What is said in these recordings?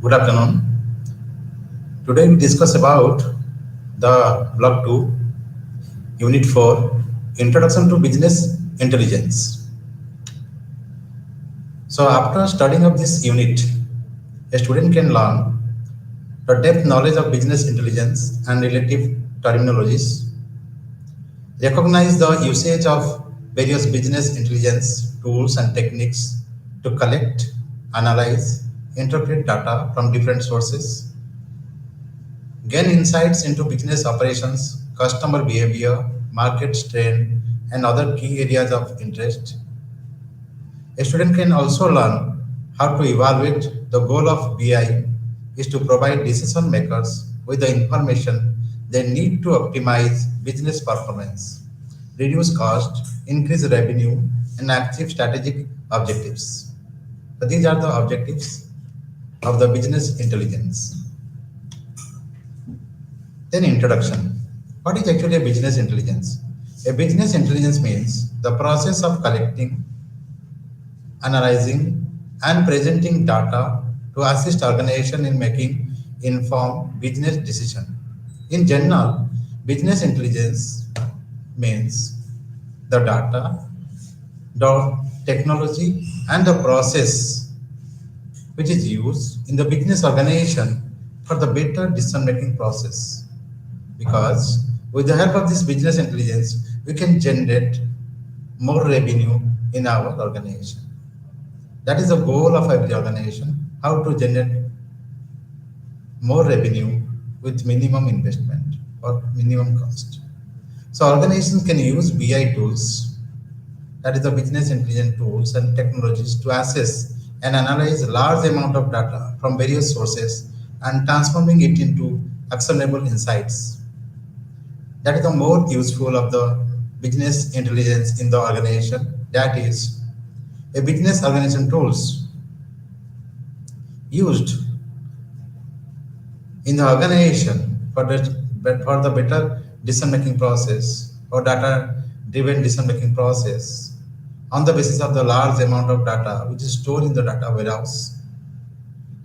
Good afternoon. Today we discuss about the Block 2, Unit 4, Introduction to Business Intelligence. So after studying of this unit, a student can learn the depth knowledge of business intelligence and relative terminologies, recognize the usage of various business intelligence tools and techniques to collect, analyze, interpret data from different sources, gain insights into business operations, customer behavior, market trend, and other key areas of interest. A student can also learn how to evaluate. The goal of BI is to provide decision makers with the information they need to optimize business performance, reduce cost, increase revenue, and achieve strategic objectives. So these are the objectives of the business intelligence. Then introduction. What is actually a business intelligence? A business intelligence means the process of collecting, analyzing, and presenting data to assist organization in making informed business decision. In general, business intelligence means the data, the technology, and the process which is used in the business organization for the better decision making process, because with the help of this business intelligence we can generate more revenue in our organization. That is the goal of every organization, how to generate more revenue with minimum investment or minimum cost. So organizations can use BI tools, that is the business intelligence tools and technologies, to assess and analyze large amount of data from various sources and transforming it into actionable insights. That is the more useful of the business intelligence in the organization. That is a business organization tools used in the organization for the better decision making process or data driven decision making process on the basis of the large amount of data which is stored in the data warehouse.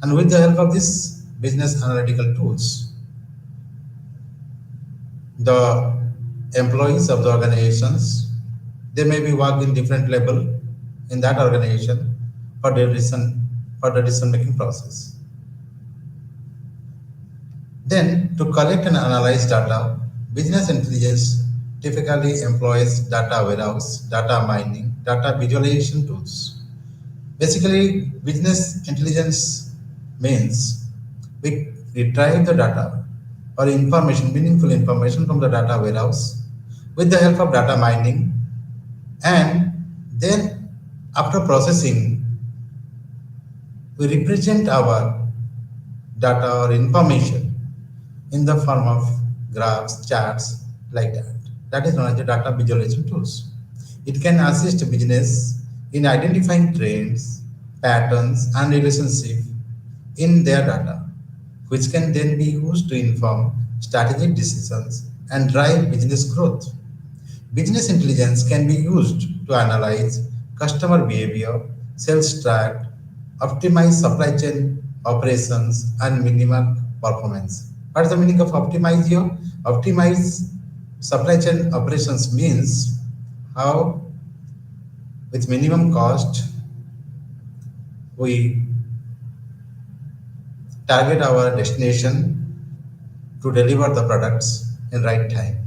And with the help of this business analytical tools, the employees of the organizations, they may be work in different level in that organization for the decision making process. Then, to collect and analyze data, business intelligence typically employs data warehouse, data mining, data visualization tools. Basically, business intelligence means we retrieve the data or information, meaningful information from the data warehouse with the help of data mining, and then after processing, we represent our data or information in the form of graphs, charts, like that. That is known as the data visualization tools. It can assist business in identifying trends, patterns, and relationships in their data, which can then be used to inform strategic decisions and drive business growth. Business intelligence can be used to analyze customer behavior, sales track, optimize supply chain operations, and minimize performance. What is the meaning of optimize here? Optimize supply chain operations means how, with minimum cost, we target our destination to deliver the products in right time.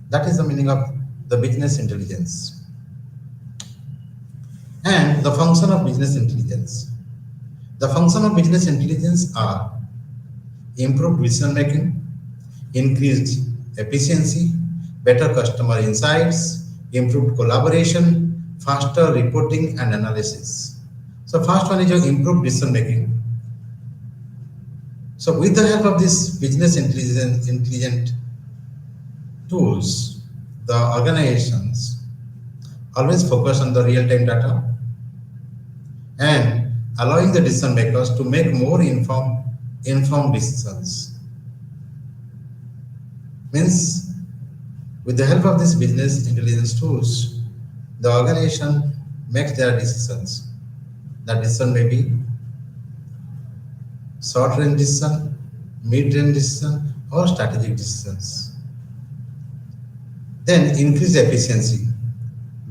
That is the meaning of the business intelligence. And the function of business intelligence. The function of business intelligence are improved decision making, increased efficiency, better customer insights, improved collaboration, faster reporting and analysis. So first one is your improved decision making. So with the help of this business intelligent tools, the organizations always focus on the real-time data and allowing the decision makers to make more informed decisions. Means with the help of this business intelligence tools, the organization makes their decisions. That decision may be short range decision, mid range decision, or strategic decisions. Then increase efficiency.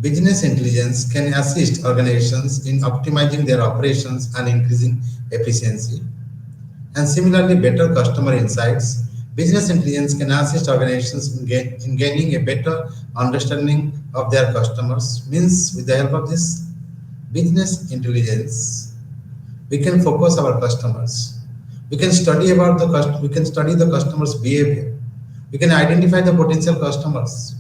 Business intelligence can assist organizations in optimizing their operations and increasing efficiency. And similarly, better customer insights. Business intelligence can assist organizations in gaining a better understanding of their customers. Means, with the help of this business intelligence, we can focus our customers. We can study about we can study the customer's behavior. We can identify the potential customers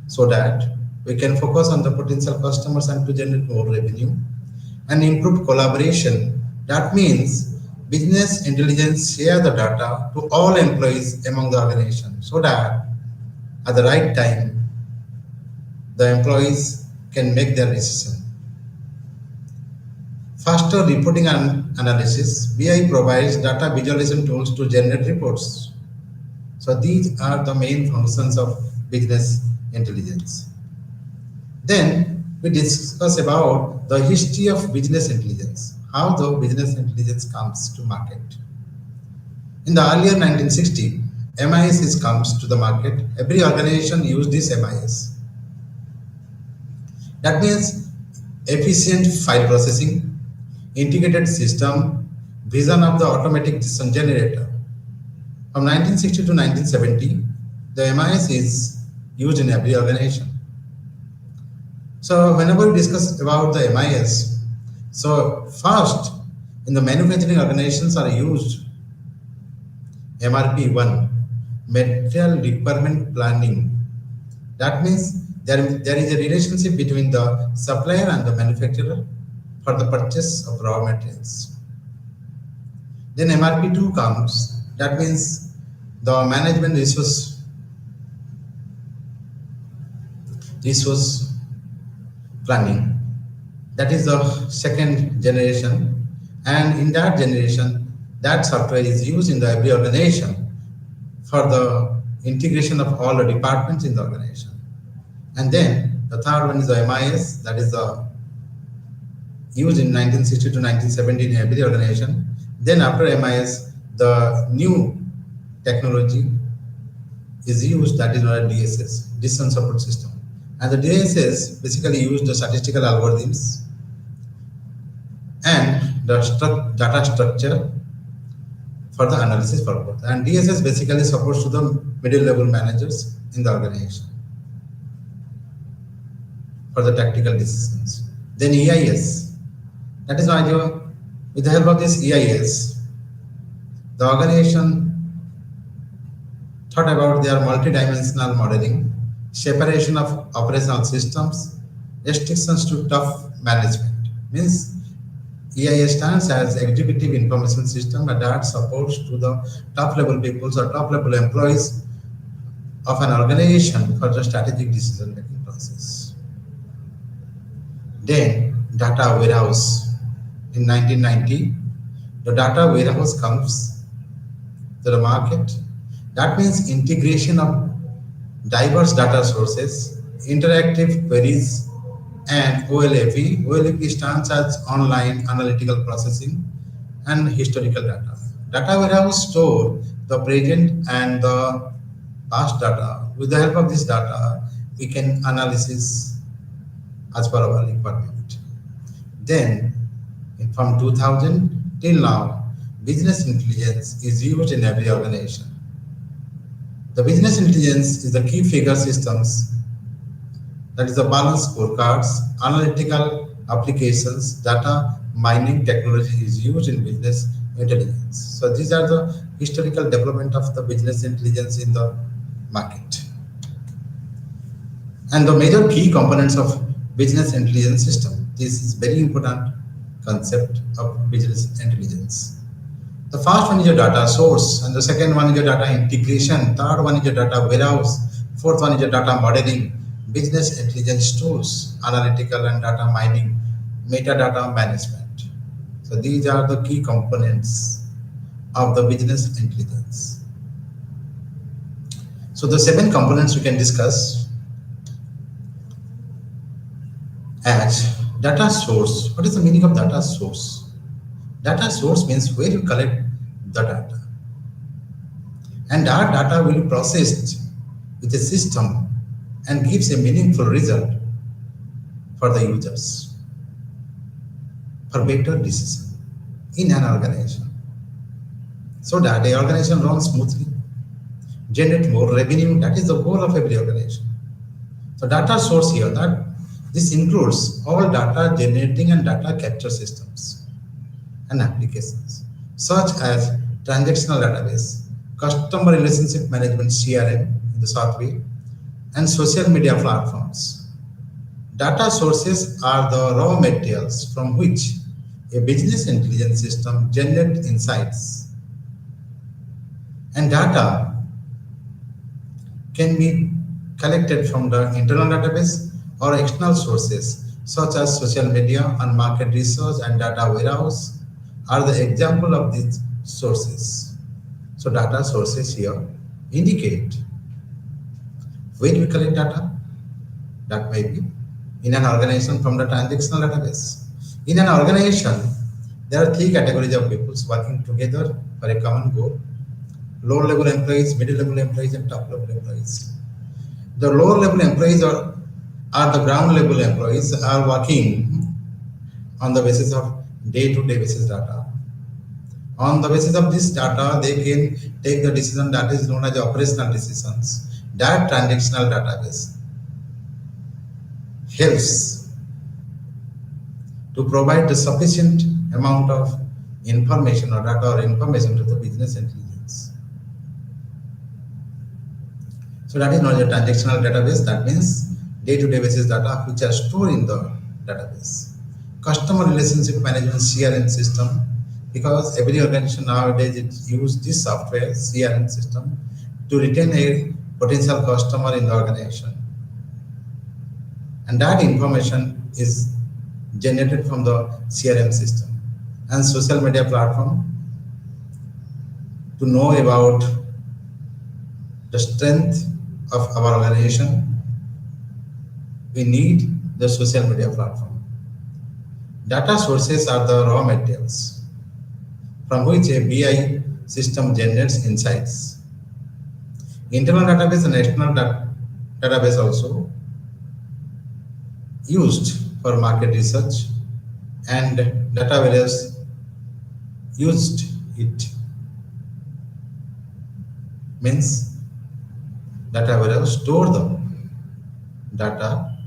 so that we can focus on the potential customers and to generate more revenue and improve collaboration. That means business intelligence share the data to all employees among the organization so that at the right time the employees can make their decision. Faster reporting and analysis. BI provides data visualization tools to generate reports. So these are the main functions of business intelligence. Then we discuss about the history of business intelligence, how the business intelligence comes to market. In the earlier 1960, MIS comes to the market. Every organization used this MIS. That means efficient file processing, integrated system, vision of the automatic decision generator. From 1960 to 1970, the MIS is used in every organization. So whenever we discuss about the MIS, so first in the manufacturing organizations are used MRP1, material requirement planning. That means there is a relationship between the supplier and the manufacturer for the purchase of raw materials. Then MRP2 comes, that means the management resource planning. That is the second generation, and in that generation, that software is used in the every organization for the integration of all the departments in the organization. And then the third one is the MIS, that is the used in 1960 to 1970 in every organization. Then after MIS, the new technology is used, that is known as DSS, decision support system. And the DSS basically use the statistical algorithms and the data structure for the analysis purpose. And DSS basically supports to the middle level managers in the organization for the tactical decisions. Then EIS, that is why with the help of this EIS, the organization thought about their multidimensional modeling, separation of operational systems, restrictions to tough management. Means EIS stands as Executive Information System, and that supports to the top level people or top level employees of an organization for the strategic decision making process. Then data warehouse. In 1990, the data warehouse comes to the market. That means integration of diverse data sources, interactive queries, and OLAP. OLAP stands as online analytical processing and historical data. Data warehouse store the present and the past data. With the help of this data, we can analysis as per our requirement. Then from 2000 till now, business intelligence is used in every organization. The business intelligence is the key figure systems, that is the balance scorecards, analytical applications, data mining technology is used in business intelligence. So these are the historical development of the business intelligence in the market. And the major key components of business intelligence system. This is very important concept of business intelligence. The first one is your data source, and the second one is your data integration, third one is your data warehouse, fourth one is your data modeling, business intelligence tools, analytical and data mining, metadata management. So these are the key components of the business intelligence. So the 7 components we can discuss as data source. What is the meaning of data source? Data source means where you collect the data. And our data will be processed with a system and gives a meaningful result for the users for better decision in an organization. So that the organization runs smoothly, generate more revenue. That is the goal of every organization. So data source here, that this includes all data generating and data capture systems and applications, such as transactional database, customer relationship management CRM in the software, and social media platforms. Data sources are the raw materials from which a business intelligence system generates insights. And data can be collected from the internal database or external sources such as social media and market research and data warehouse are the example of these sources. So data sources here indicate where we collect data. That may be in an organization from the transactional database. In an organization, there are three categories of people working together for a common goal: lower level employees, middle level employees, and top level employees. The lower level employees are the ground level employees are working on the basis of day-to-day basis data. On the basis of this data, they can take the decision that is known as the operational decisions. That transactional database helps to provide the sufficient amount of information or data or information to the business intelligence. So that is not a transactional database. That means day-to-day basis data which are stored in the database. Customer relationship management CRM system, because every organization nowadays it use this software CRM system to retain a potential customer in the organization, and that information is generated from the CRM system. And social media platform, to know about the strength of our organization, we need the social media platform. Data sources are the raw materials from which a BI system generates insights. Internal database and external database also used for market research, and data warehouse used it. Means data warehouse store the data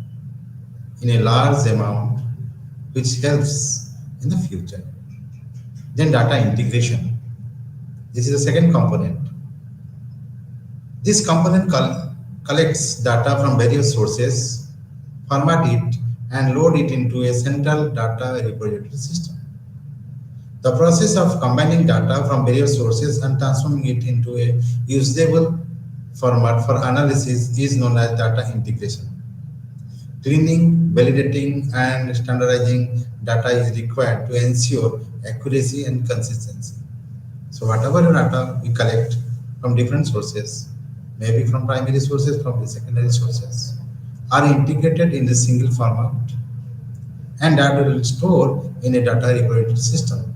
in a large amount which helps in the future. Then data integration. This is the second component. This component collects data from various sources, format it, and load it into a central data repository system. The process of combining data from various sources and transforming it into a usable format for analysis is known as data integration. Cleaning, validating, and standardizing data is required to ensure accuracy and consistency. So whatever data we collect from different sources, maybe from primary sources, from the secondary sources, are integrated in a single format, and that will store in a data repository system.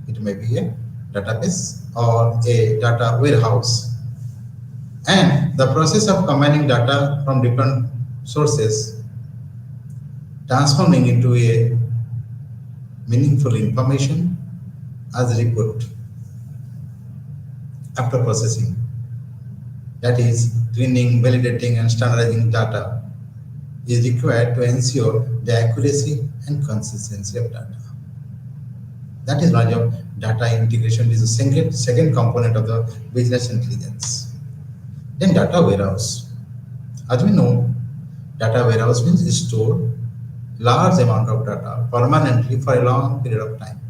It may be a database or a data warehouse. And the process of combining data from different sources, transforming into a meaningful information as a report after processing. That is, cleaning, validating, and standardizing data is required to ensure the accuracy and consistency of data. That is why data integration is the second component of the business intelligence. Then data warehouse. As we know, data warehouse means store large amount of data permanently for a long period of time.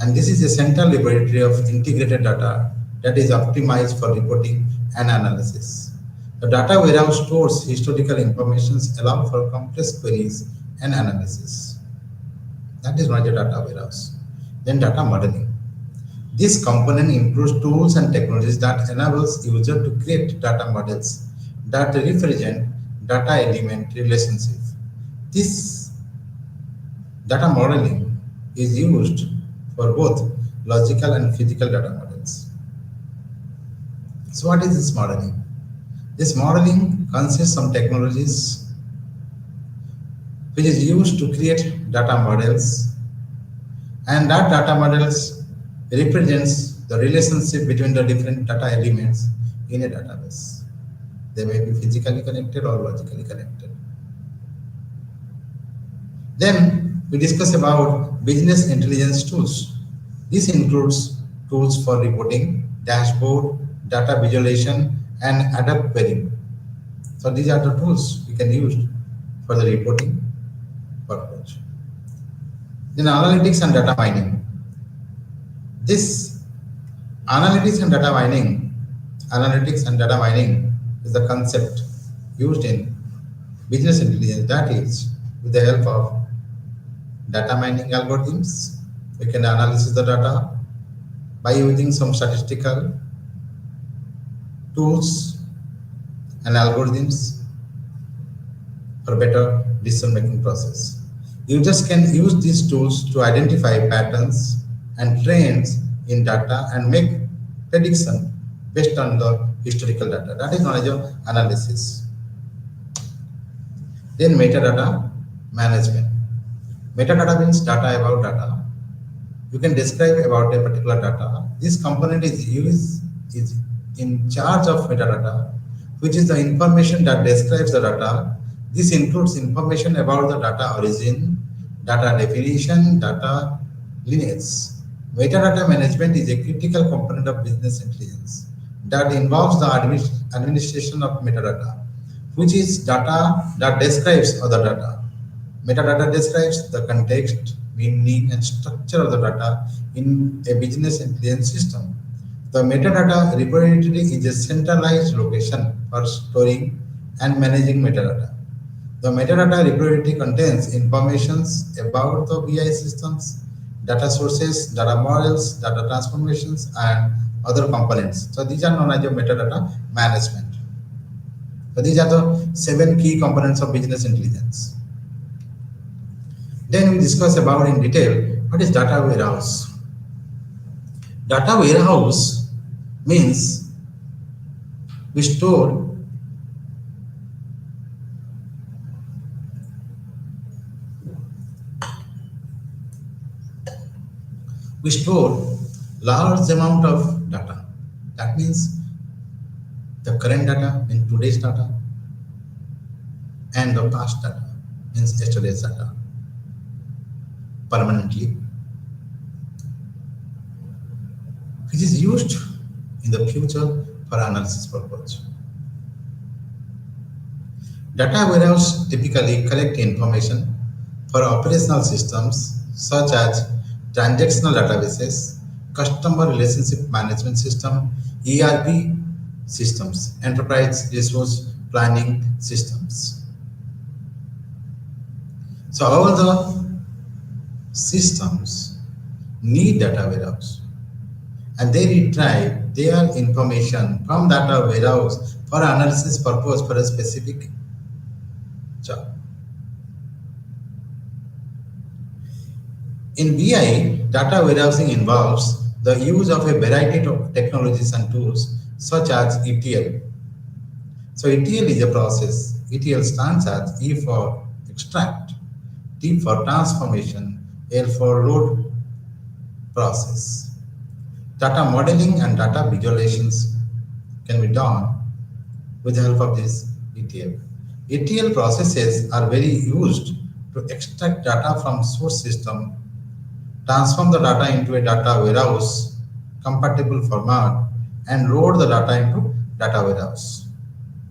And this is a central laboratory of integrated data that is optimized for reporting and analysis. The data warehouse stores historical information, allow for complex queries and analysis. That is not the data warehouse. Then data modeling. This component includes tools and technologies that enables user to create data models that represent data element relationship. This data modeling is used for both logical and physical data models. So what is this modeling? This modeling consists of technologies which is used to create data models, and that data models represents the relationship between the different data elements in a database. They may be physically connected or logically connected. Then we discuss about business intelligence tools. This includes tools for reporting, dashboard, data visualization, and adapt querying. So these are the tools we can use for the reporting purpose. Then analytics and data mining. This analytics and data mining is the concept used in business intelligence, that is with the help of data mining algorithms. We can analyze the data by using some statistical tools and algorithms for better decision making process. Users can use these tools to identify patterns and trends in data and make prediction based on the historical data. That is known as your analysis. Then metadata management. Metadata means data about data. You can describe about a particular data. This component is in charge of metadata, which is the information that describes the data. This includes information about the data origin, data definition, data lineage. Metadata management is a critical component of business intelligence that involves the administration of metadata, which is data that describes other data. Metadata describes the context, meaning, and structure of the data in a business intelligence system. The metadata repository is a centralized location for storing and managing metadata. The metadata repository contains information about the BI systems, data sources, data models, data transformations, and other components. So these are known as your metadata management. So these are the 7 key components of business intelligence. Then we discuss about in detail what is data warehouse. Data warehouse means we store large amount of data. That means the current data means today's data, and the past data means yesterday's data permanently, which is used in the future for analysis purpose. Data warehouse typically collect information for operational systems such as transactional databases, customer relationship management system, ERP systems, enterprise resource planning systems. So all the systems need data warehouse, and they retrieve their information from data warehouse for analysis purpose for a specific job. In BI, data warehousing involves the use of a variety of technologies and tools such as ETL. So ETL is a process. ETL stands as E for extract, T for transformation, L for load process. Data modeling and data visualizations can be done with the help of this ETL. ETL processes are very used to extract data from source system, transform the data into a data warehouse compatible format, and load the data into data warehouse.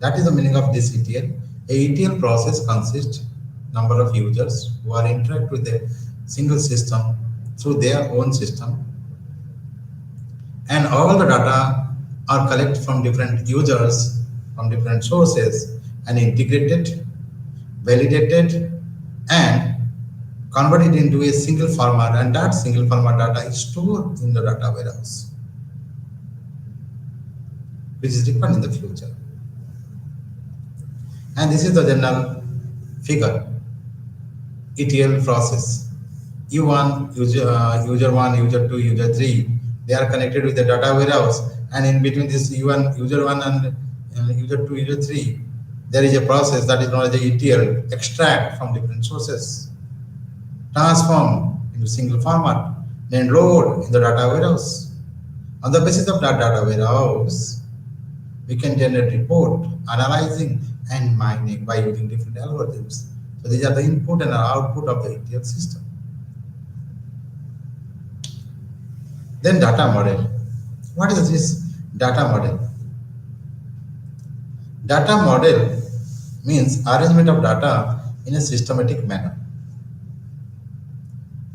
That is the meaning of this ETL. A ETL process consists number of users who are interact with a single system through their own system, and all the data are collected from different users from different sources and integrated, validated, and converted into a single format, and that single format data is stored in the data warehouse, which is required in the future. And this is the general figure ETL process. U1, user 1, user 2, user 3, they are connected with the data warehouse. And in between this U1, user 1 and user 2, user 3, there is a process that is known as the ETL, extract from different sources, transform into single format, then load in the data warehouse. On the basis of that data warehouse, we can generate report, analyzing and mining by using different algorithms. So these are the input and output of the ETL system. Then data model. What is this data model? Data model means arrangement of data in a systematic manner.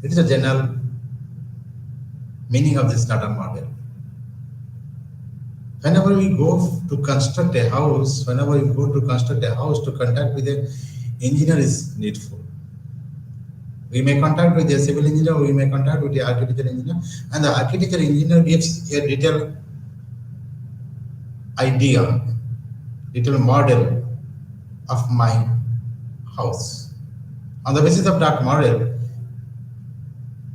It is a general meaning of this data model. Whenever we go to construct a house, to contact with an engineer is needful. We may contact with a civil engineer, we may contact with the architecture engineer, and the architecture engineer gives a detailed idea, detailed model of my house. On the basis of that model,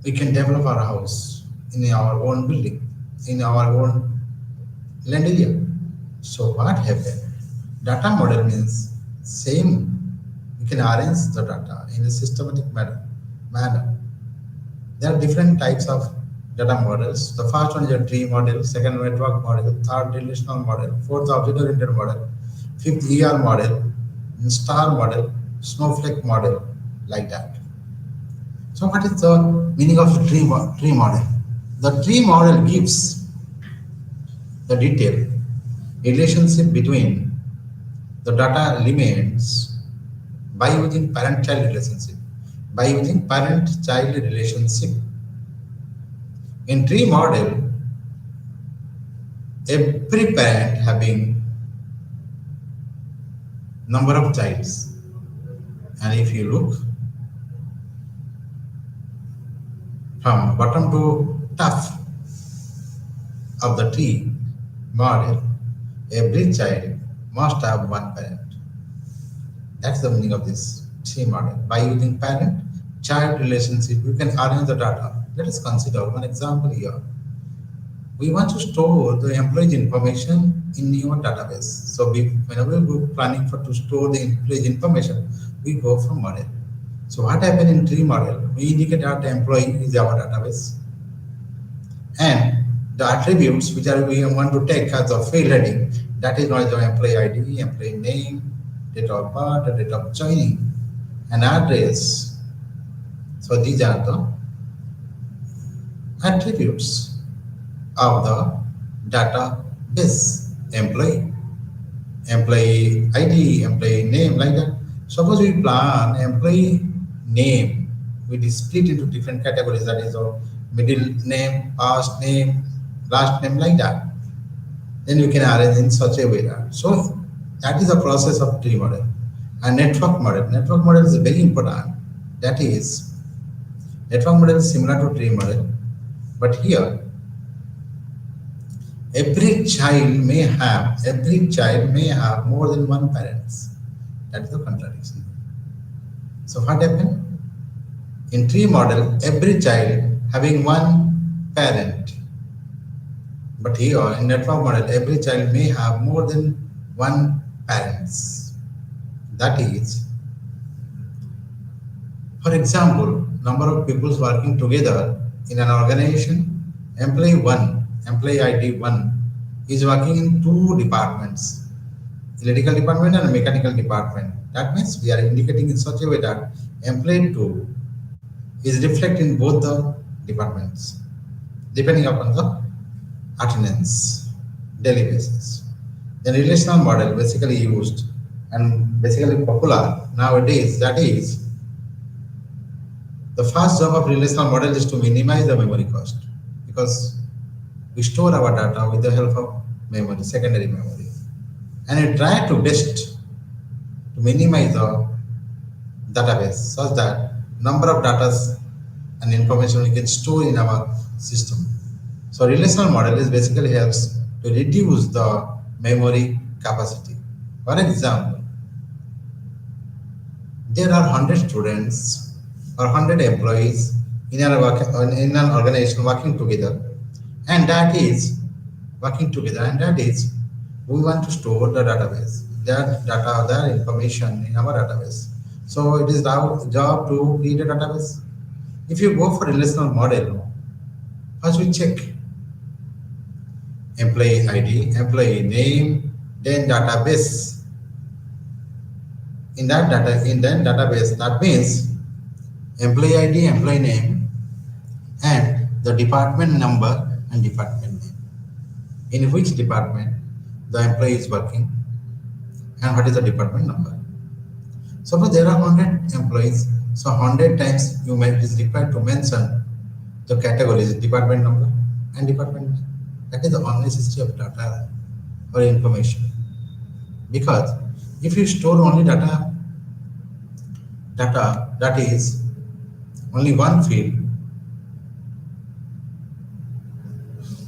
we can develop our house in our own building, in our own land area. So what happened? Data model means same. We can arrange the data in a systematic manner. There are different types of data models. The first one is a tree model, second network model, third relational model, fourth object-oriented model, fifth ER model, star model, snowflake model, like that. So what is the meaning of the tree model? The tree model gives the detailed relationship between the data elements by using parent-child relationship. By using parent-child relationship. In tree model, every parent having number of childs. And if you look from bottom to top of the tree model, every child must have one parent. That's the meaning of this tree model. By using parent-child relationship, you can arrange the data. Let us consider one example here. We want to store the employee's information in your database. So whenever we go planning to store the employee's information, we go from model. So what happened in tree model? We indicate that the employee is our database, and the attributes which we want to take as a field heading, that is known as the employee ID, employee name, date of birth, the date of joining, and address. So these are the attributes of the database: employee, employee ID, employee name, like that. Suppose we plan employee name, we split into different categories, that is the middle name, first name, last name, like that. Then you can arrange in such a way that. So that is the process of tree model. And network model. Network model is very important. That is, network model is similar to tree model, but here every child may have more than one parents. That is the contradiction. So what happened? In tree model, every child having one parent. But here in network model, every child may have more than one parents. That is, for example, number of people working together in an organization, employee ID 1 is working in two departments, electrical department and mechanical department. That means we are indicating in such a way that employee 2 is reflected in both the departments, depending upon the attendance, daily basis. The relational model basically used and basically popular nowadays, that is, the first job of relational model is to minimize the memory cost, because we store our data with the help of memory, secondary memory, and we try to best to minimize the database such that number of data and information we can store in our system. So relational model is basically helps to reduce the memory capacity. For example, there are 100 students or 100 employees in an organization working together, and that is working together, and that is we want to store the database, that data, that information in our database. So it is our job to create a database. If you go for relational model, first we check employee ID, employee name, then database. In that database, that means employee ID, employee name, and the department number and department name. In which department the employee is working and what is the department number. Suppose there are 100 employees, so 100 times it is required to mention the categories, department number and department name. That is the unnecessity of data or information. Because if you store only data that is only one field,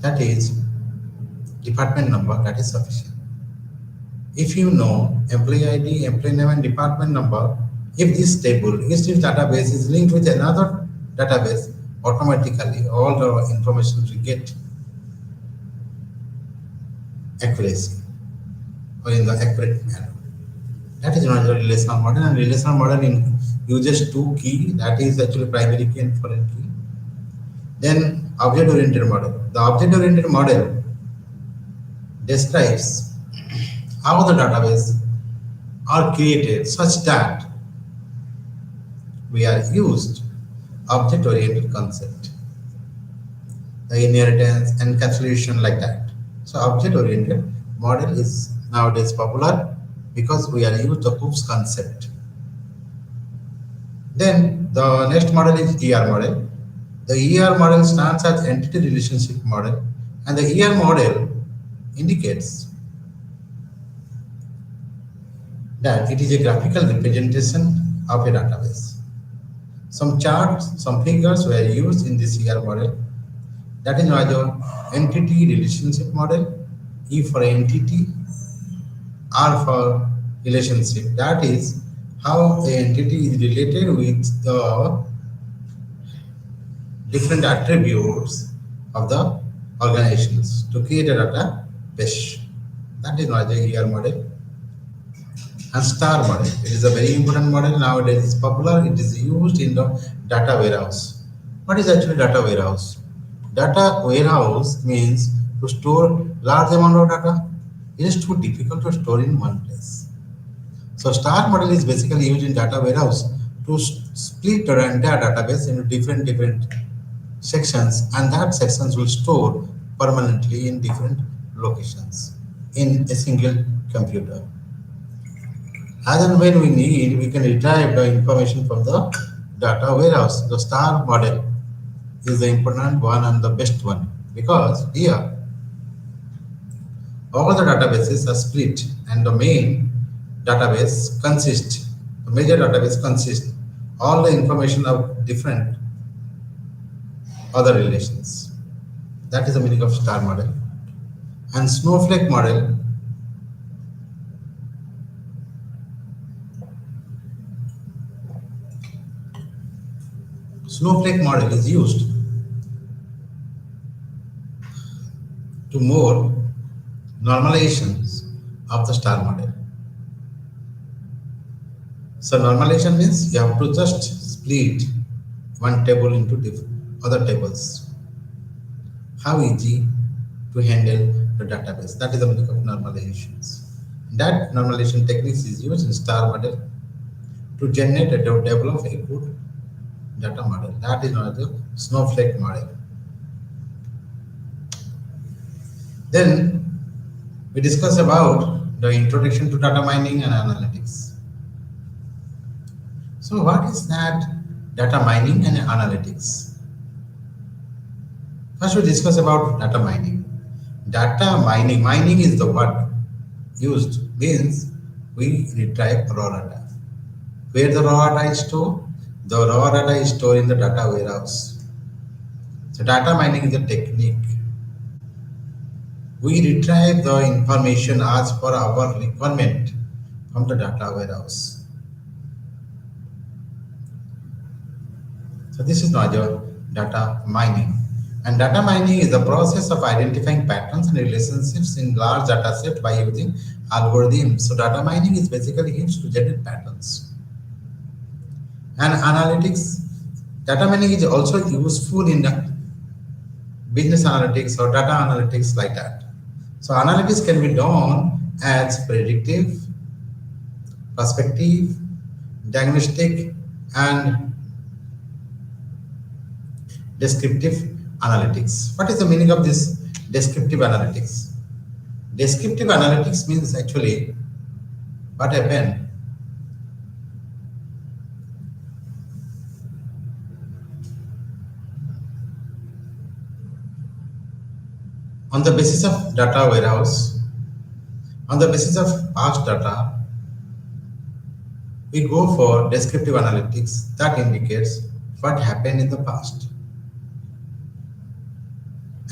that is department number, that is sufficient. If you know employee ID, employee name and department number, if this table, if this database is linked with another database, automatically all the information will get accuracy or in the accurate manner. That is not the relational model, and relational model uses two key, that is actually primary key and foreign key. Then object-oriented model. The object-oriented model describes how the database are created such that we are used object-oriented concept, the inheritance, encapsulation like that. So object-oriented model is nowadays popular because we are used the OOPS concept. Then the next model is ER model. The ER model stands as entity relationship model, and the ER model indicates that it is a graphical representation of a database. Some charts, some figures were used in this ER model. That is why the entity relationship model, E for entity, R for relationship. That is how the entity is related with the different attributes of the organizations to create a database. That is why the ER model. And star model, it is a very important model nowadays. It's popular. It is used in the data warehouse. What is actually data warehouse? Data warehouse means to store large amount of data. It is too difficult to store in one place. So star model is basically used in data warehouse to split the entire database into different sections, and that sections will store permanently in different locations in a single computer. As and when we need, we can retrieve the information from the data warehouse. The star model is the important one and the best one, because here all the databases are split and the main database consists, the major database consists all the information of different other relations. That is the meaning of star model. And snowflake model, snowflake model is used to more normalizations of the star model. So normalization means you have to just split one table into other tables. How easy to handle the database. That is the meaning of normalizations. That normalization techniques is used in star model to generate a develop a good data model. That is known as the snowflake model. Then we discuss about the introduction to data mining and analytics. So what is that data mining and analytics? First we discuss about data mining. Data mining, mining is the word used, means we retrieve raw data. Where the raw data is stored? The raw data is stored in the data warehouse. So data mining is a technique. We retrieve the information as per our requirement from the data warehouse. So this is not your data mining. And data mining is the process of identifying patterns and relationships in large data set by using algorithms. So data mining is basically used to generate patterns. And analytics, data mining is also useful in the business analytics or data analytics like that. So analytics can be done as predictive, perspective, diagnostic, and descriptive analytics. What is the meaning of this descriptive analytics? Descriptive analytics means actually what happened on the basis of data warehouse, on the basis of past data, we go for descriptive analytics that indicates what happened in the past.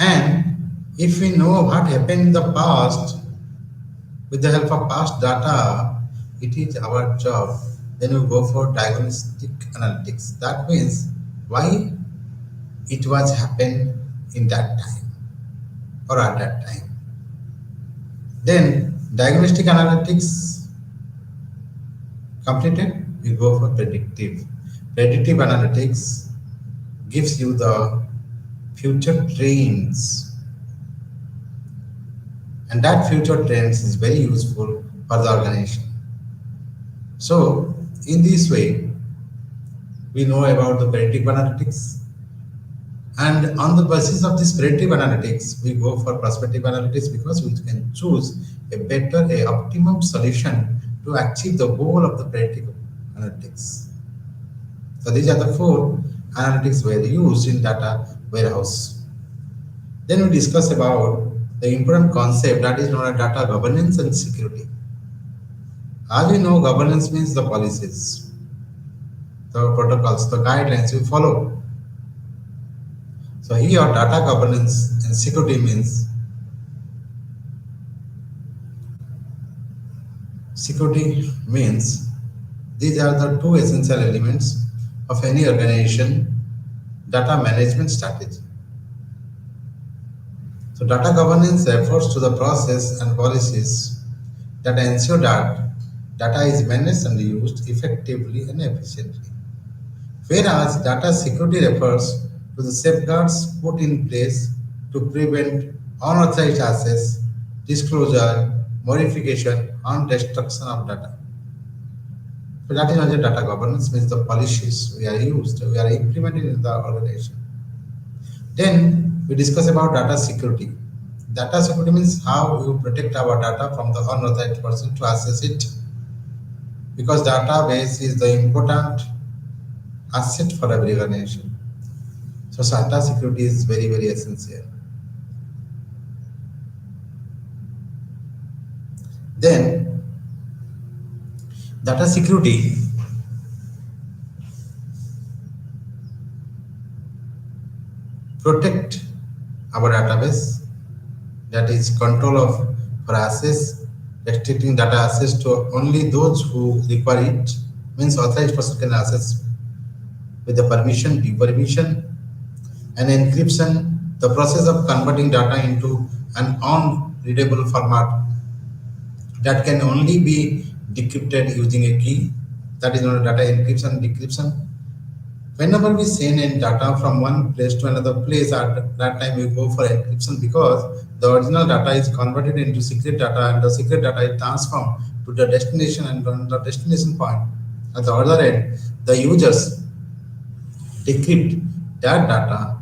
And if we know what happened in the past with the help of past data, it is our job. Then we go for diagnostic analytics. That means why it was happened in that time or at that time. Then diagnostic analytics completed, we go for predictive. Predictive analytics gives you the future trends, and that future trends is very useful for the organization. So in this way, we know about the predictive analytics, and on the basis of this predictive analytics, we go for prospective analytics because we can choose a better, a optimum solution to achieve the goal of the predictive analytics. So these are the four analytics were used in data warehouse. Then we discuss about the important concept that is known as data governance and security. As we know, governance means the policies, the protocols, the guidelines you follow. So here data governance and security means security means these are the two essential elements of any organization data management strategy. So data governance refers to the process and policies that ensure that data is managed and used effectively and efficiently. Whereas data security refers to the safeguards put in place to prevent unauthorized access, disclosure, modification, and destruction of data. So that is why the data governance means the policies we are used, we are implemented in the organization. Then we discuss about data security. Data security means how you protect our data from the unauthorized person to access it, because database is the important asset for every organization. So data security is very, very essential. Then data security protect our database, that is control of for access, restricting data access to only those who require it, means authorized person can access with the permission, due permission, and encryption, the process of converting data into an unreadable format that can only be decrypted using a key, that is known as data encryption decryption. Whenever we send in data from one place to another place, at that time we go for encryption because the original data is converted into secret data and the secret data is transformed to the destination, and on the destination point at the other end, the users decrypt that data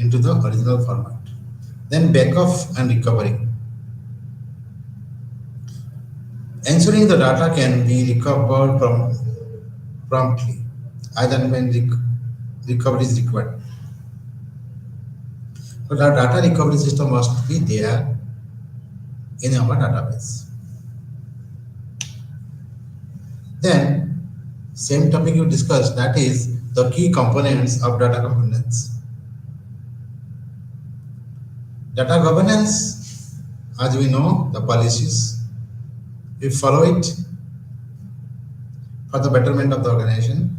into the original format. Then backup and recovery. Ensuring the data can be recovered from promptly as and when recovery is required. So the data recovery system must be there in our database. Then same topic you discussed, that is the key components of data governance. Data governance, as we know, the policies, we follow it for the betterment of the organization.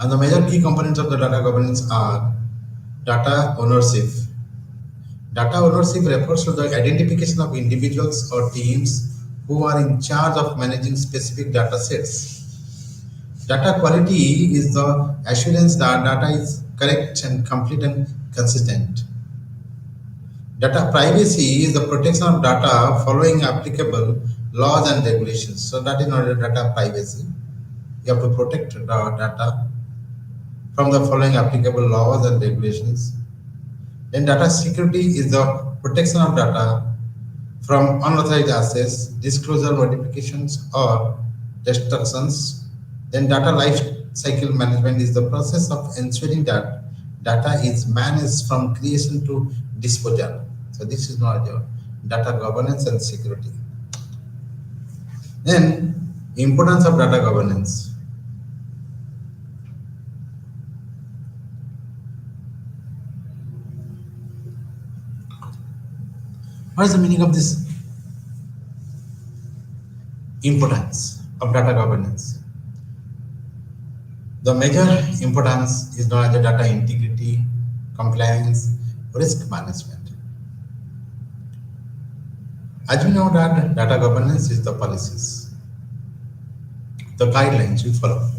And the major key components of the data governance are data ownership. Data ownership refers to the identification of individuals or teams who are in charge of managing specific data sets. Data quality is the assurance that data is correct and complete and consistent. Data privacy is the protection of data following applicable laws and regulations. So that is not a data privacy. You have to protect the data from the following applicable laws and regulations. Then data security is the protection of data from unauthorized access, disclosure modifications or destructions. Then data life cycle management is the process of ensuring that data is managed from creation to disposal. So this is not your data governance and security. Then importance of data governance. What is the meaning of this importance of data governance? The major importance is known as the data integrity, compliance, risk management. As we know that data governance is the policies, the guidelines we follow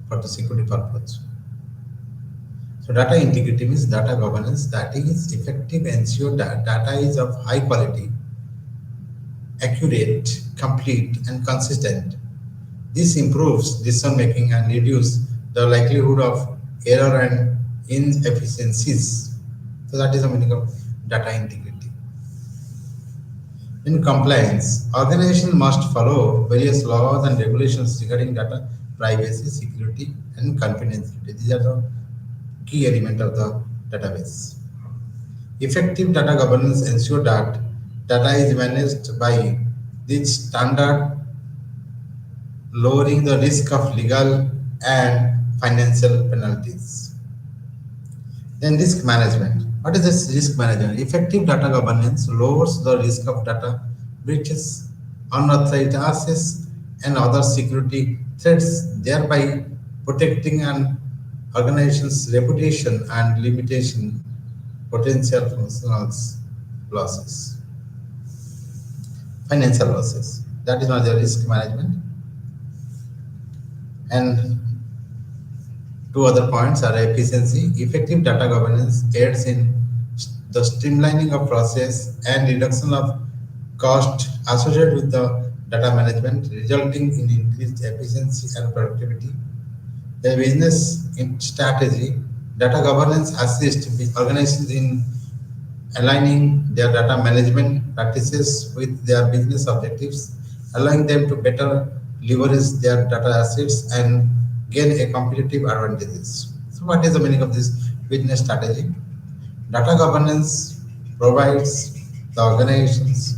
for the security purpose. So data integrity means data governance that is effective, ensure that data is of high quality, accurate, complete, and consistent. This improves decision making and reduces the likelihood of error and inefficiencies. So that is the meaning of data integrity. In compliance, organization must follow various laws and regulations regarding data privacy, security, and confidentiality. These are the key element of the database. Effective data governance ensure that data is managed by this standard, lowering the risk of legal and financial penalties. Then risk management. What is this risk management? Effective data governance lowers the risk of data breaches, unauthorized access, and other security threats, thereby protecting an organization's reputation and limitation potential losses, financial losses. That is not the risk management. And two other points are efficiency. Effective data governance aids in the streamlining of process and reduction of cost associated with the data management, resulting in increased efficiency and productivity. The business strategy, data governance assists organizations in aligning their data management practices with their business objectives, allowing them to better leverage their data assets and gain a competitive advantages. So what is the meaning of this business strategy? Data governance provides the organizations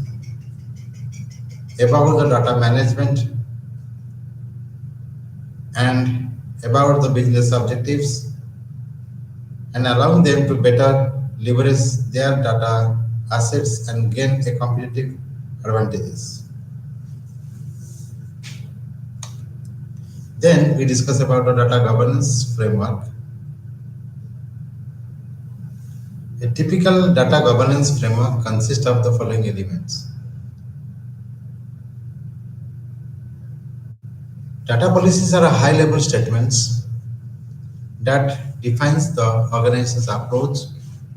about the data management and about the business objectives and allowing them to better leverage their data assets and gain a competitive advantages. Then we discuss about the data governance framework. A typical data governance framework consists of the following elements. Data policies are high-level statements that defines the organization's approach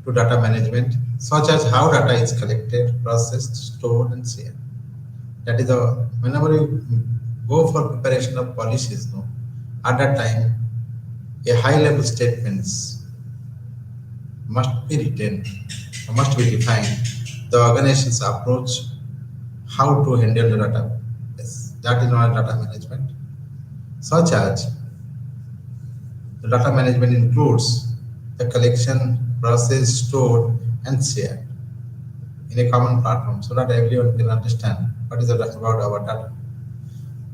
to data management, such as how data is collected, processed, stored, and shared. That is whenever you go for preparation of policies, no, at that time, a high-level statements must be written, must be defined. The organization's approach, how to handle the data. Yes, that is not data management. Such as the data management includes the collection, process, stored, and shared in a common platform so that everyone can understand what is about our data.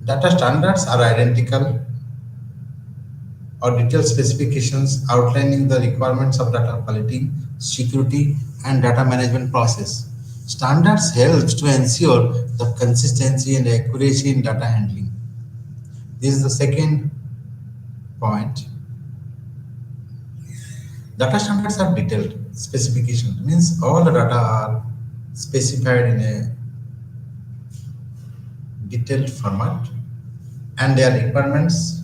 Data standards are identical or detailed specifications outlining the requirements of data quality, security, and data management process. Standards help to ensure the consistency and accuracy in data handling. This is the second point, data standards are detailed specification. Means all the data are specified in a detailed format and their requirements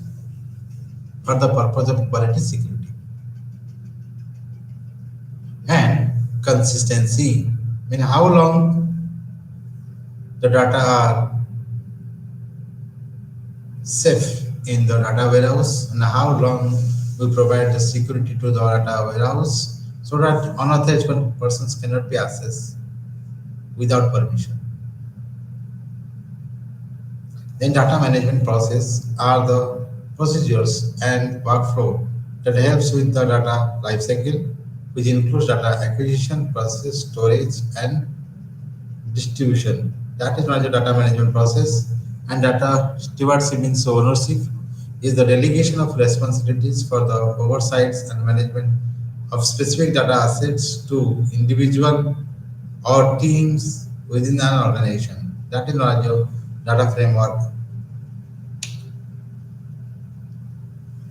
for the purpose of quality security and consistency. I mean how long the data are safe in the data warehouse and how long we provide the security to the data warehouse so that unauthorized persons cannot be accessed without permission. Then data management process are the procedures and workflow that helps with the data lifecycle, which includes data acquisition, process, storage, and distribution. That is not the data management process. And data stewardship means ownership is the delegation of responsibilities for the oversights and management of specific data assets to individual or teams within an organization. That is not your data framework.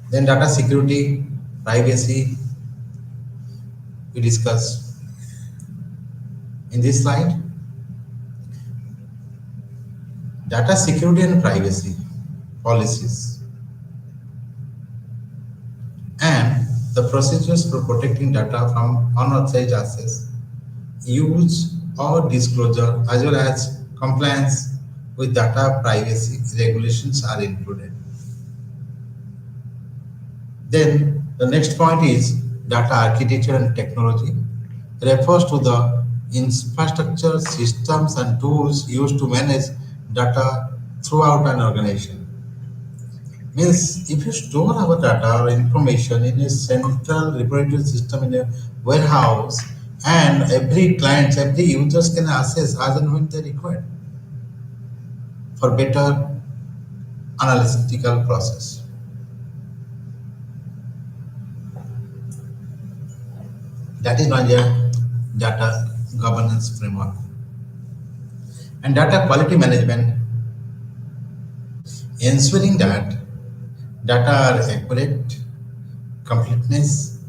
Then data security, privacy, we discuss in this slide. Data security and privacy policies and the procedures for protecting data from unauthorized access, use or disclosure as well as compliance with data privacy regulations are included. Then the next point is data architecture and technology refers to the infrastructure, systems and tools used to manage data throughout an organization. Means if you store our data or information in a central repository system in a warehouse and every client, every users can access as and when they require for better analytical process. That is one data governance framework. And data quality management, ensuring that data are accurate, completeness,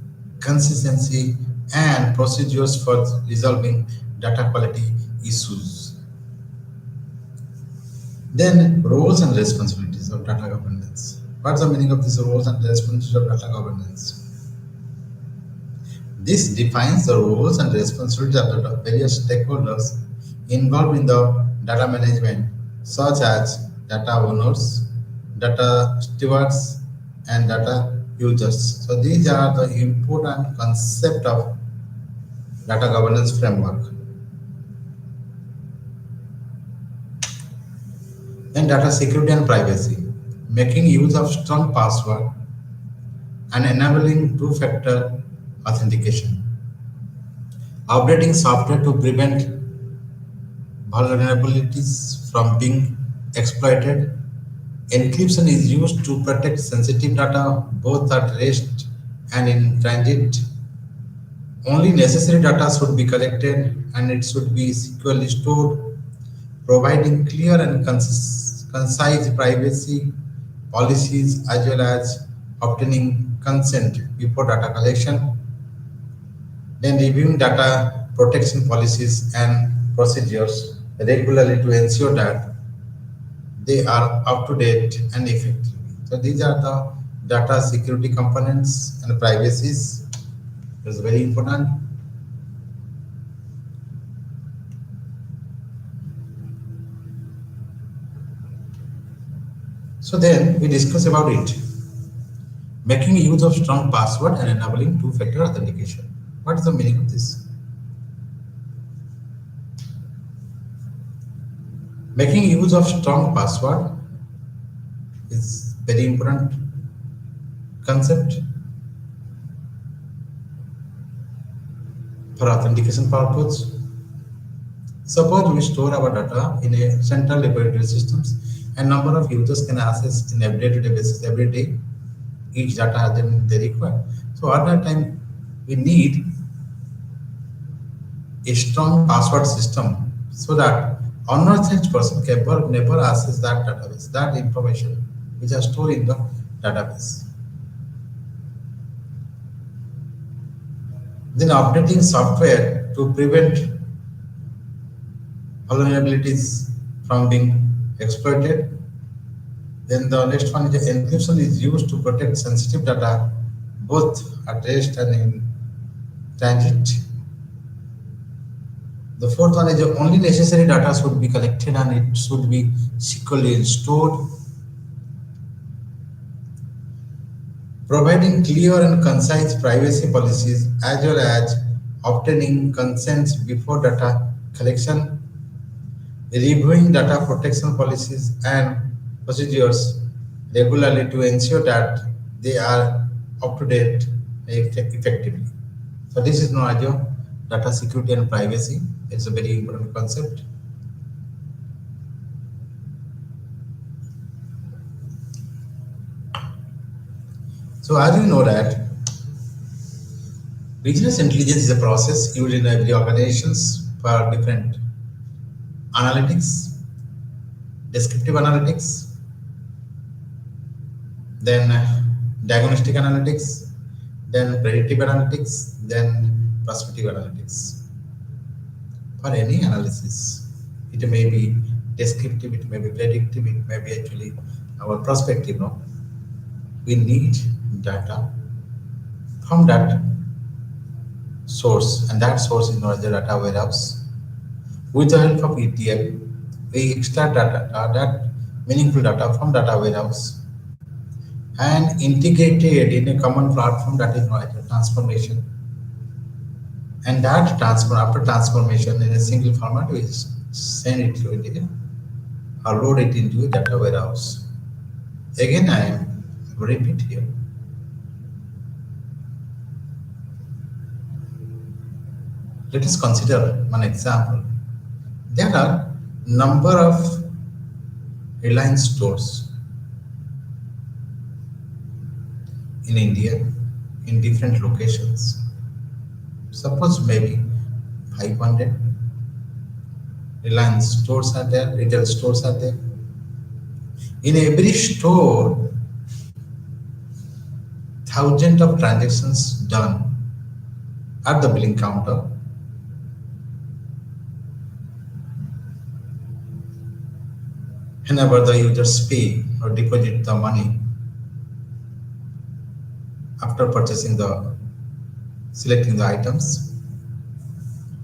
consistency, and procedures for resolving data quality issues. Then roles and responsibilities of data governance. What's the meaning of these roles and responsibilities of data governance? This defines the roles and responsibilities of the various stakeholders involved in the data management, such as data owners, data stewards, and data users. So these are the important concept of data governance framework. Then data security and privacy, making use of strong password and enabling two-factor authentication, updating software to prevent vulnerabilities from being exploited. Encryption is used to protect sensitive data both at rest and in transit. Only necessary data should be collected and it should be securely stored, providing clear and concise privacy policies as well as obtaining consent before data collection, then reviewing data protection policies and procedures regularly to ensure that they are up to date and effective. So these are the data security components and privacies. It's very important. So then we discuss about it. Making use of strong password and enabling two-factor authentication. What is the meaning of this? Making use of strong password is very important concept for authentication purpose. Suppose we store our data in a central repository systems and number of users can access in a day-to-day basis every day each data then they require. So at that time we need a strong password system so that unauthorized person can never access that database, that information which are stored in the database. Then updating software to prevent vulnerabilities from being exploited. Then the next one is the encryption is used to protect sensitive data both at rest and in transit. The fourth one is the only necessary data should be collected and it should be securely stored, providing clear and concise privacy policies as well as obtaining consents before data collection, reviewing data protection policies and procedures regularly to ensure that they are up to date effectively. So this is no idea data security and privacy. It's a very important concept. So as you know that business intelligence is a process used in every organizations for different analytics, descriptive analytics, then diagnostic analytics, then predictive analytics, then prospective analytics. For any analysis, it may be descriptive, it may be predictive, it may be actually our prospective. No, we need data from that source, and that source is known as the data warehouse. With the help of ETL, we extract data, that meaningful data from data warehouse and integrated in a common platform that is known as a transformation. And that transfer after transformation in a single format, we send it to India or load it into a data warehouse. Again, I am repeat here. Let us consider one example. There are number of Reliance stores in India in different locations. Suppose maybe 500 Reliance stores are there, retail stores are there. In every store, thousands of transactions done at the billing counter. Whenever the users pay or deposit the money after purchasing the selecting the items,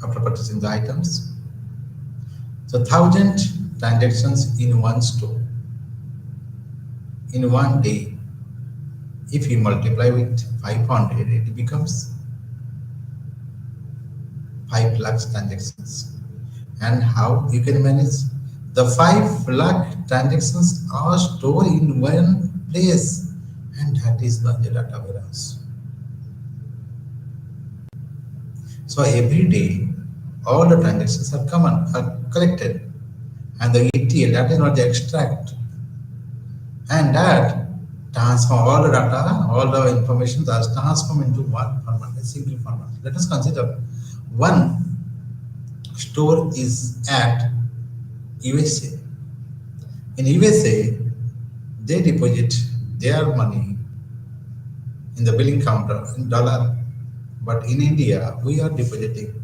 after purchasing the items. So 1,000 transactions in one store in one day. If you multiply with 500, it becomes 5 lakh transactions. And how you can manage the 5 lakh transactions are stored in one place, and that is the data warehouse. So every day, all the transactions are collected, and the ETL, that is not the extract, and that transform all the data, all the information that's transformed into one format, a single format. Let us consider one store is at USA. In USA, they deposit their money in the billing counter in dollar, but in India, we are depositing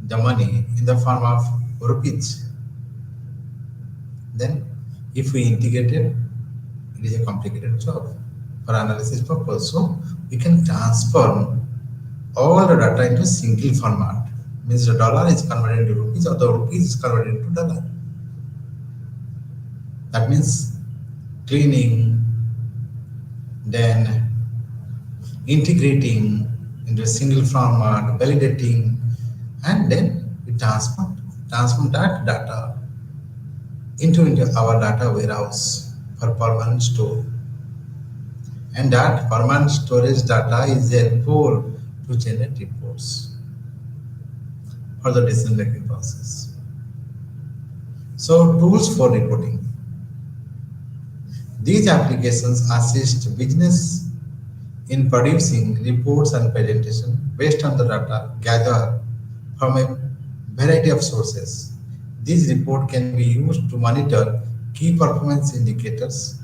the money in the form of rupees. Then, if we integrate it, it is a complicated job for analysis purpose. So, we can transform all the data into single format. Means the dollar is converted into rupees or the rupees is converted into dollar. That means cleaning, then integrating into a single format, validating, and then we transform that data into our data warehouse for permanent store. And that permanent storage data is helpful to generate reports for the decision making process. So tools for reporting. These applications assist business in producing reports and presentation based on the data gathered from a variety of sources. This report can be used to monitor key performance indicators,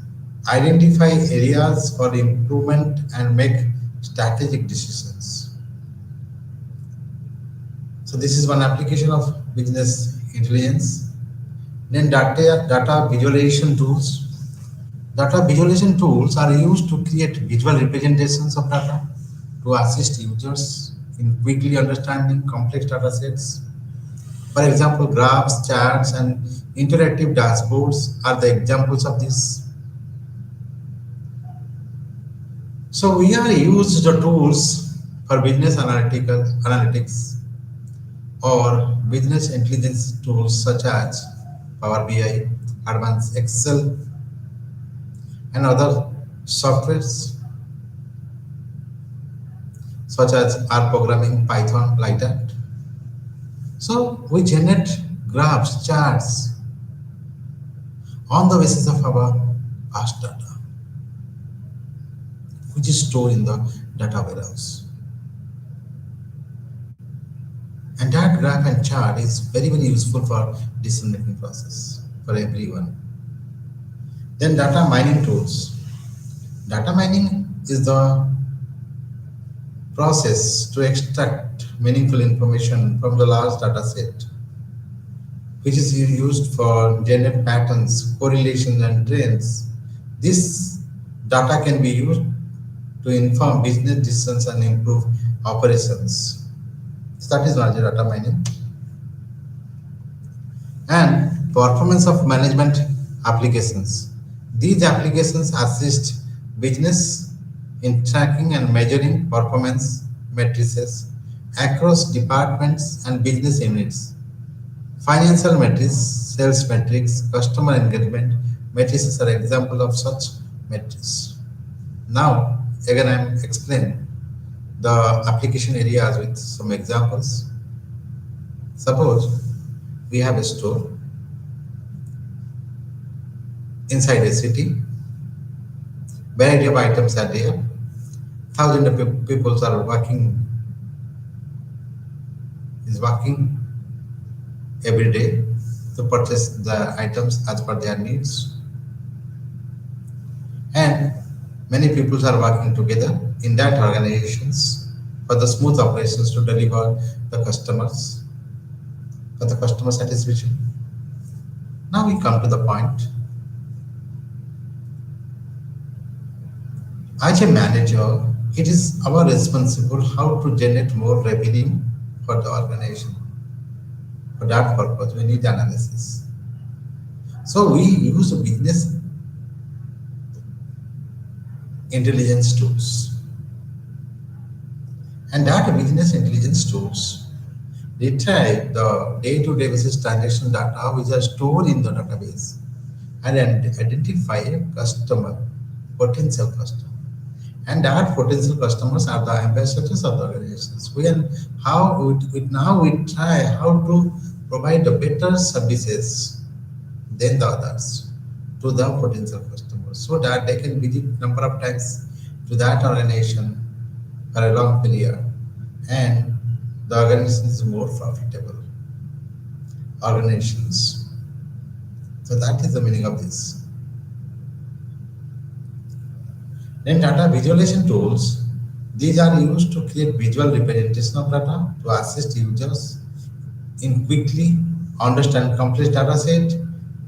identify areas for improvement, and make strategic decisions. So this is one application of business intelligence. Then data visualization tools. Data visualization tools are used to create visual representations of data to assist users in quickly understanding complex data sets. For example, graphs, charts, and interactive dashboards are the examples of this. So we are used the tools for business analytical analytics or business intelligence tools such as Power BI, Advanced Excel, and other softwares such as R programming, Python, like that. So we generate graphs, charts on the basis of our past data, which is stored in the data warehouse. And that graph and chart is very useful for decision making process for everyone. Then data mining tools. Data mining is the process to extract meaningful information from the large data set, which is used for generate patterns, correlations, and trends. This data can be used to inform business decisions and improve operations. So that is largely data mining. And performance of management applications. These applications assist business in tracking and measuring performance matrices across departments and business units. Financial metrics, sales metrics, customer engagement matrices are examples of such metrics. Now, again, I am explaining the application areas with some examples. Suppose we have a store inside a city, variety of items are there, thousands of people are working every day to purchase the items as per their needs, and many people are working together in that organizations for the smooth operations to deliver the customers for the customer satisfaction. Now we come to the point. As a manager, it is our responsible how to generate more revenue for the organization. For that purpose, we need analysis. So we use business intelligence tools. And that business intelligence tools retrieve the day-to-day basis transaction data which are stored in the database and identify a customer, potential customer. And that potential customers are the ambassadors of the organizations. Now we try how to provide the better services than the others to the potential customers so that they can visit number of times to that organization for a long period and the organization is more profitable organizations. So that is the meaning of this. Then data visualization tools, these are used to create visual representation of data to assist users in quickly understand complex data set,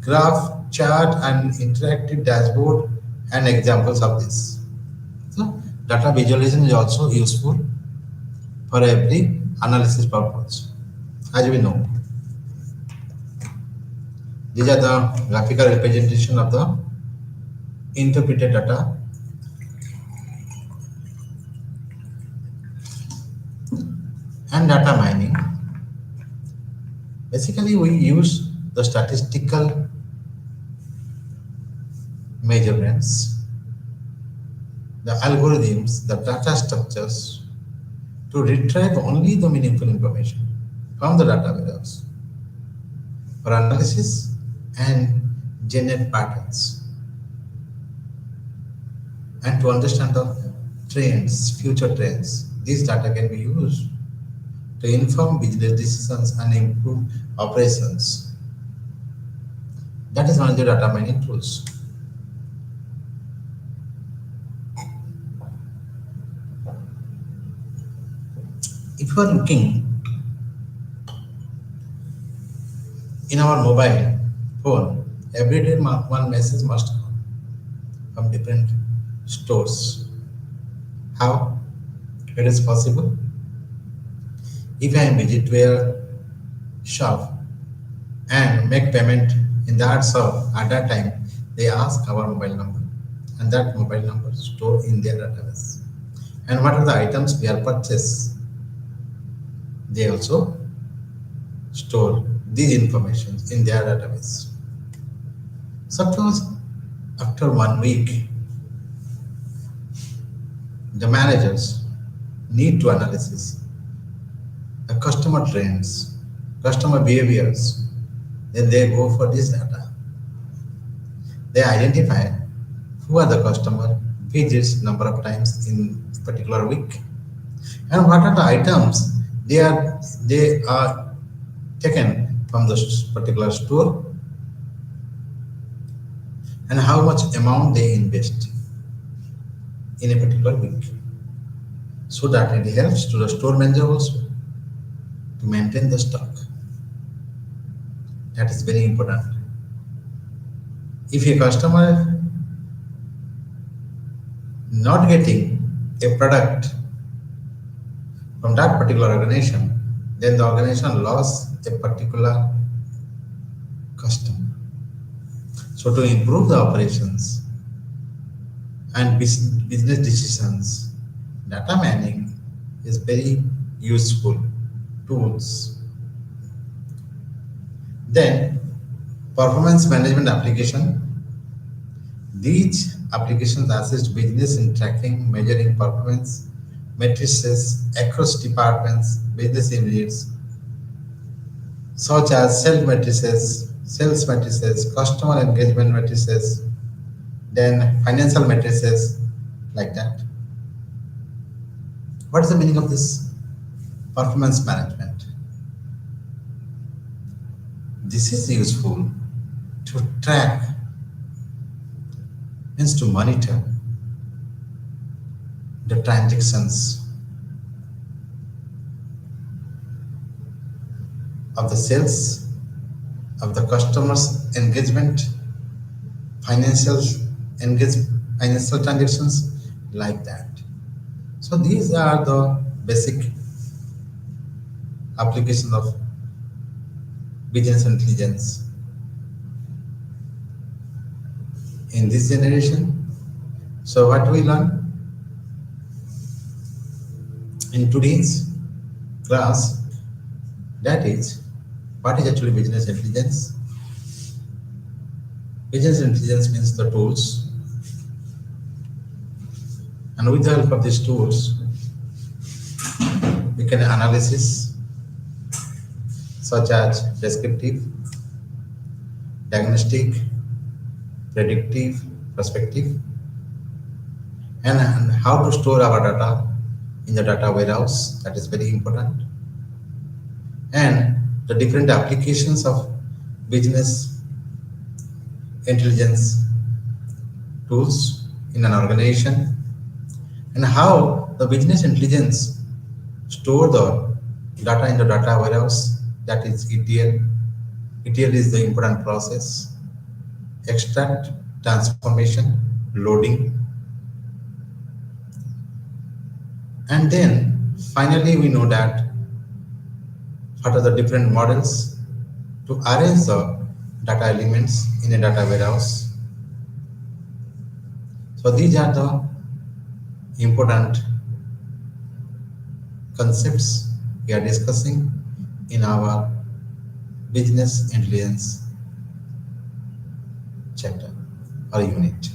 graph, chart, and interactive dashboard and examples of this. So data visualization is also useful for every analysis purpose. As we know, these are the graphical representation of the interpreted data and data mining. Basically, we use the statistical measurements, the algorithms, the data structures to retrieve only the meaningful information from the data warehouse for analysis and generate patterns and to understand the trends, future trends. This data can be used to inform business decisions and improve operations. That is one of the data mining tools. If you are looking In our mobile phone, every day one message must come from different stores. How it is possible? If I visit to a shop and make payment in that shop, at that time they ask our mobile number, and that mobile number stored in their database. And what are the items we are purchased? They also store these information in their database. Suppose after 1 week, the managers need to analysis the customer trends, customer behaviors. Then they go for this data. They identify who are the customer, visits number of times in particular week, and what are the items they are taken from the particular store, and how much amount they invest in a particular week, so that it helps to the store manager also to maintain the stock. That is very important. If a customer not getting a product from that particular organization, then the organization lost a particular customer. So to improve the operations and business decisions, data mining is very useful tools. Then performance management application. These applications assist business in tracking, measuring performance matrices across departments, business units, such as sales matrices, customer engagement matrices, then financial matrices, like that. What is the meaning of this performance management? This is useful to track, means to monitor the transactions of the sales, of the customers engagement, financial engage, financial transactions, like that. So these are the basic application of business intelligence in this generation. So what we learn in today's class, that is what is actually business intelligence. Business intelligence means the tools, and with the help of these tools we can analysis such as descriptive, diagnostic, predictive, prospective, and how to store our data in the data warehouse. That is very important. And the different applications of business intelligence tools in an organization, and how the business intelligence store the data in the data warehouse, that is ETL. ETL is the important process: extract, transformation, loading, and then finally we know that what are the different models to arrange the data elements in a data warehouse. So these are the important concepts we are discussing in our business intelligence chapter or unit.